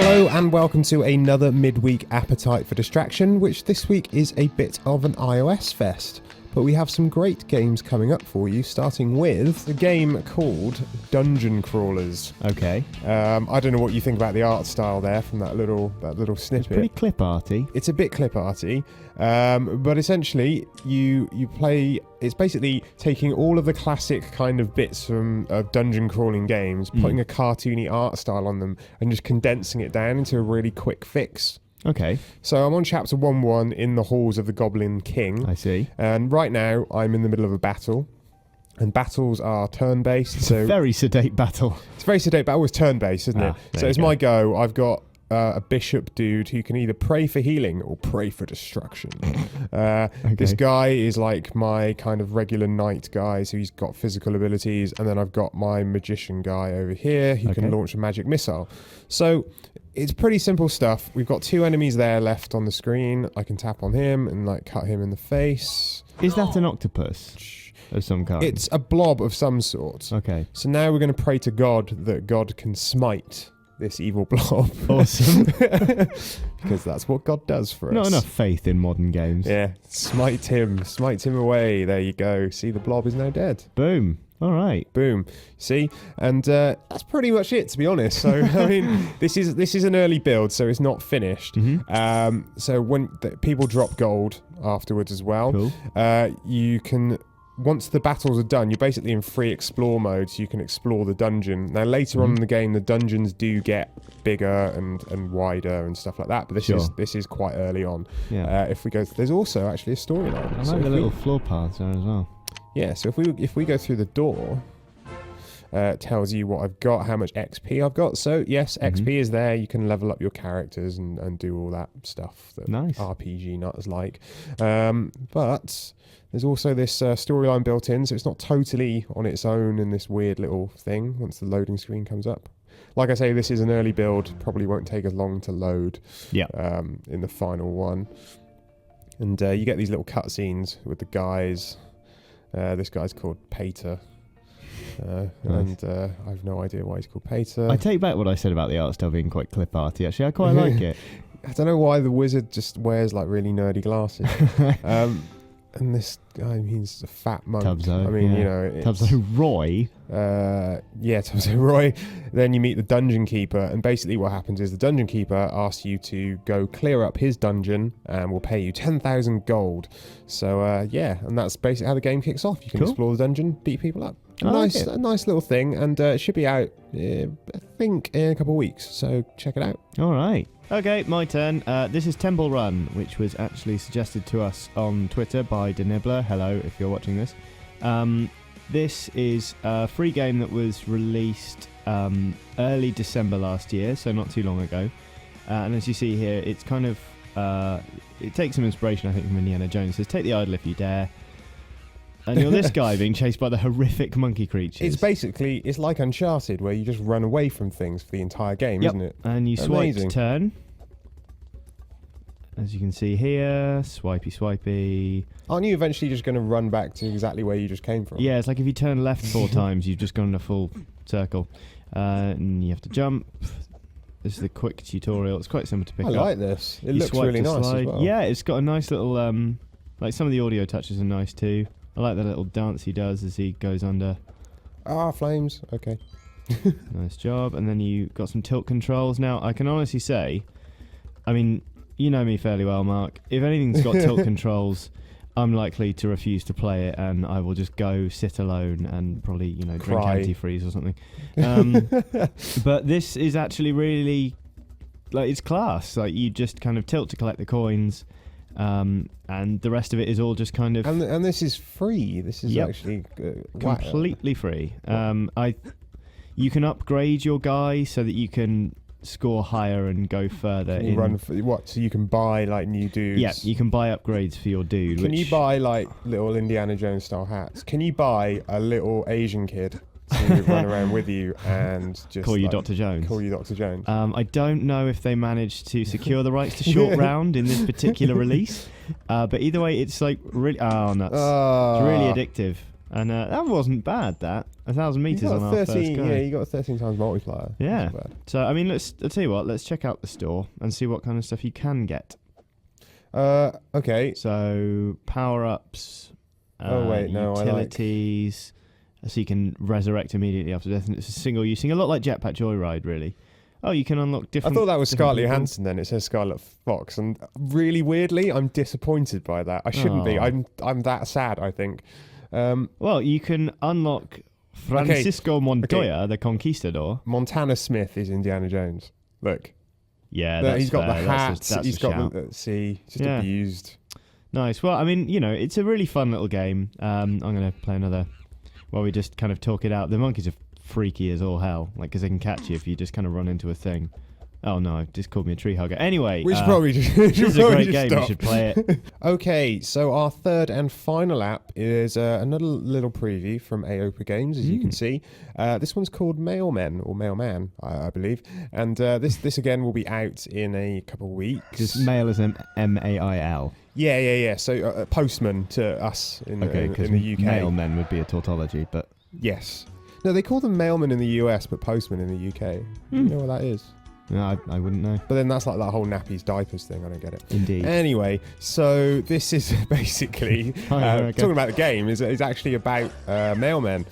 Hello and welcome to another midweek Appetite for Distraction, which this week is a bit of an iOS fest. But we have some great games coming up for you, starting with a game called Dungeon Crawlers. Okay. I don't know what you think about the art style there from that little snippet. It's pretty clip arty. It's a bit clip arty, but essentially you play. It's basically taking all of the classic kind of bits from dungeon crawling games, putting a cartoony art style on them, and just condensing it down into a really quick fix. Okay. So I'm on chapter 1-1 in the halls of the Goblin King. I see. And right now I'm in the middle of a battle. And battles are turn-based. So very sedate battle. It's a very sedate battle. It's turn-based, isn't it? So it's my go. I've got a bishop dude who can either pray for healing or pray for destruction. This guy is like my kind of regular knight guy, so he's got physical abilities. And then I've got my magician guy over here who can launch a magic missile. So it's pretty simple stuff. We've got 2 enemies there left on the screen. I can tap on him and like cut him in the face. Is that an octopus of some kind? It's a blob of some sort. Okay. So now we're going to pray to God that God can smite this evil blob. Awesome. Because that's what God does for us. Not enough faith in modern games. Yeah. Smite him away. There you go. See, the blob is now dead. Boom. All right. Boom. See? And that's pretty much it, to be honest. So, I mean, this is an early build, so it's not finished. Mm-hmm. So when people drop gold afterwards as well, you can... Once the battles are done, you're basically in free explore mode, so you can explore the dungeon. Now, later on in the game, the dungeons do get bigger and wider and stuff like that, but this is quite early on. Yeah. If we go... There's also actually a storyline. I like the little floor paths there as well. Yeah, so if we go through the door, it tells you what I've got, how much XP I've got. So, yes, XP is there. You can level up your characters and do all that stuff that RPG nuts like. But there's also this storyline built in, so it's not totally on its own in this weird little thing once the loading screen comes up. Like I say, this is an early build. Probably won't take as long to load in the final one. And you get these little cutscenes with the guys. This guy's called Pater. And I have no idea why he's called Pater. I take back what I said about the art style being quite clip arty. Actually, I quite like it. I don't know why the wizard just wears like really nerdy glasses. And this guy, he's a fat monk. Tubzo, I mean, you know, Tubzo Roy. Tubzo Roy. Then you meet the dungeon keeper, and basically what happens is the dungeon keeper asks you to go clear up his dungeon, and will pay you 10,000 gold. So and that's basically how the game kicks off. You can explore the dungeon, beat people up. A nice little thing, and it should be out, I think, in a couple of weeks. So check it out. All right. Okay, my turn. This is Temple Run, which was actually suggested to us on Twitter by Denibbler. Hello, if you're watching this. This is a free game that was released early December last year, so not too long ago. And as you see here, it's kind of... it takes some inspiration, I think, from Indiana Jones. It says, take the idol if you dare. And you're this guy being chased by the horrific monkey creatures. It's like Uncharted, where you just run away from things for the entire game, isn't it? And you swipe to turn. As you can see here, swipey. Aren't you eventually just going to run back to exactly where you just came from? Yeah, it's like if you turn left 4 times, you've just gone in a full circle. And you have to jump. This is the quick tutorial. It's quite simple to pick up. I like this. It looks really nice as well. Yeah, it's got a nice little... like some of the audio touches are nice too. I like the little dance he does as he goes under. Flames. Okay. Nice job. And then you got some tilt controls. Now, I can honestly say, I mean, you know me fairly well, Mark. If anything's got tilt controls, I'm likely to refuse to play it, and I will just go sit alone and probably, drink antifreeze or something. But this is actually really, like, it's class. Like, you just kind of tilt to collect the coins. And the rest of it is all just kind of... And this is free. This is actually... completely free. You can upgrade your guy so that you can score higher and go further. So you can buy, like, new dudes? Yeah, you can buy upgrades for your dude. Can you buy, like, little Indiana Jones style hats? Can you buy a little Asian kid to run around with you and just call you Dr. Jones. I don't know if they managed to secure the rights to short round in this particular release, but either way, it's like really nuts. It's really addictive. And that wasn't bad, that. 1,000 metres on our first go. Yeah, you got a 13 times multiplier. Yeah. So, I mean, I'll tell you what, let's check out the store and see what kind of stuff you can get. Okay. So, power-ups, utilities, so you can resurrect immediately after death, and it's a single use thing, a lot like Jetpack Joyride, really. Oh, you can unlock different... I thought that was Scarlett Johansson then. It says Scarlet Fox. And really weirdly, I'm disappointed by that. I shouldn't be. I'm that sad, I think. Well, you can unlock Francisco Montoya, the Conquistador. Montana Smith is Indiana Jones. Look. Yeah, that's he's got fair. the hat. He's got shout. just abused. Nice. Well, I mean, it's a really fun little game. I'm going to play another while we just kind of talk it out. The monkeys are freaky as all hell, because they can catch you if you just kind of run into a thing. Oh no, just called me a tree hugger. Anyway, we should probably just this is a great game. You should play it. Okay, so our third and final app is another little preview from Aopa Games, as you can see. This one's called Mailmen, or Mailman, I believe. And this again will be out in a couple of weeks. Just mail as M-A-I-L. Yeah. So postman to us in the UK. Mailmen would be a tautology, but... Yes. No, they call them mailmen in the US, but postmen in the UK. You know what that is? No, I wouldn't know. But then that's like that whole nappies diapers thing. I don't get it. Indeed. Anyway, so this is basically talking about the game is actually about mailmen,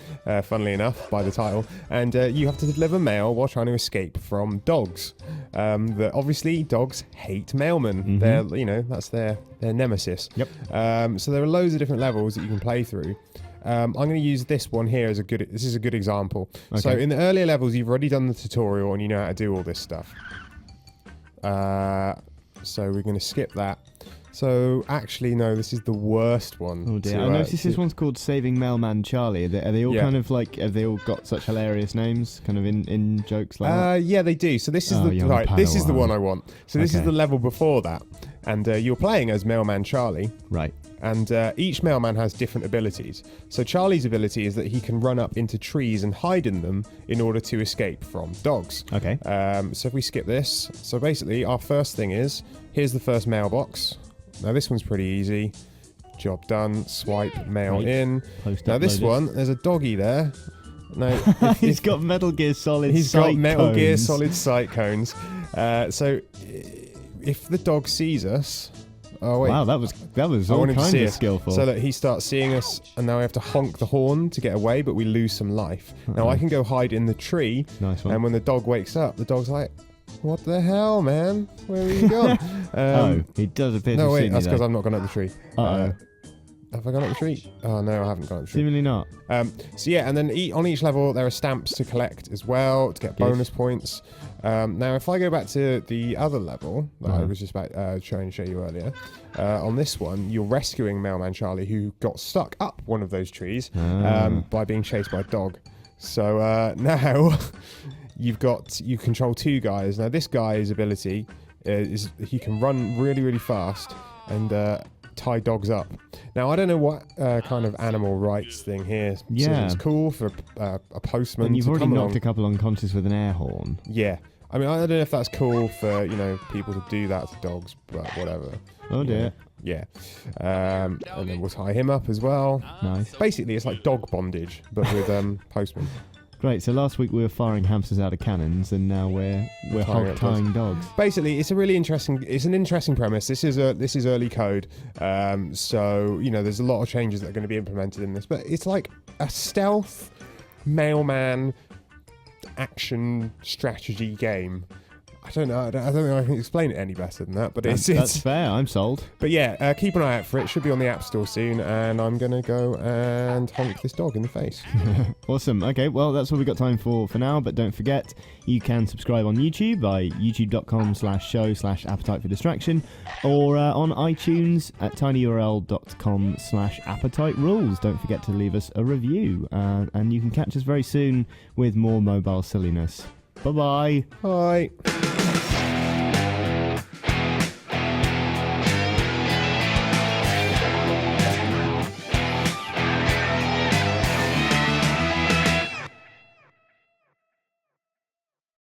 funnily enough, by the title, and you have to deliver mail while trying to escape from dogs. Obviously, dogs hate mailmen. They're that's their nemesis. Yep. So there are loads of different levels that you can play through. I'm going to use this one here as this is a good example. Okay. So in the earlier levels, you've already done the tutorial and you know how to do all this stuff. So we're going to skip that. So actually, no, this is the worst one. Oh dear, I noticed this one's called Saving Mailman Charlie. Are they all kind of have they all got such hilarious names, kind of in jokes like that? Yeah, they do. So this is this is the one I want. So this is the level before that. And you're playing as Mailman Charlie. Right. And each mailman has different abilities. So Charlie's ability is that he can run up into trees and hide in them in order to escape from dogs. Okay. So if we skip this, so basically our first thing is, here's the first mailbox. Now this one's pretty easy. Job done. Swipe, mail in. Now this one, there's a doggy there. No, he's got Metal Gear Solid. He's got Metal Gear Solid sight cones. So if the dog sees us. Oh wait! Wow, that was all kind of skillful. So that he starts seeing us, and now we have to honk the horn to get away, but we lose some life. Now I can go hide in the tree. Nice one. And when the dog wakes up, the dog's like, "What the hell, man? Where are you gone?" He does appear to no, have wait, seen that's you, because I've not gone up the tree. Have I gone up the tree? Oh no, I haven't gone up the tree. Seemingly not. So yeah, and then on each level there are stamps to collect as well to get bonus points. Now if I go back to the other level that I was just about trying to show you earlier, on this one you're rescuing Mailman Charlie, who got stuck up one of those trees by being chased by a dog. So now you control two guys. Now this guy's ability is he can run really, really fast and tie dogs up. Now I don't know what kind of animal rights thing here. Yeah, it's cool for a postman. And you've already knocked a couple unconscious with an air horn. Yeah, I mean I don't know if that's cool for people to do that to dogs, but whatever. Oh dear. Yeah. And then we'll tie him up as well. Nice. Basically, it's like dog bondage, but with postman. Great. So last week we were firing hamsters out of cannons, and now we're tying dogs. Basically, it's an interesting premise. This is early code, so there's a lot of changes that are going to be implemented in this. But it's like a stealth mailman action strategy game. I don't know. I don't think I can explain it any better than that. But that's fair. I'm sold. But yeah, keep an eye out for it. It should be on the App Store soon, and I'm gonna go and honk this dog in the face. Awesome. Okay, well that's all we got time for now. But don't forget, you can subscribe on YouTube by youtube.com/show/appetite for distraction, or on iTunes at tinyurl.com/appetite rules. Don't forget to leave us a review, and you can catch us very soon with more mobile silliness. Bye-bye. Bye.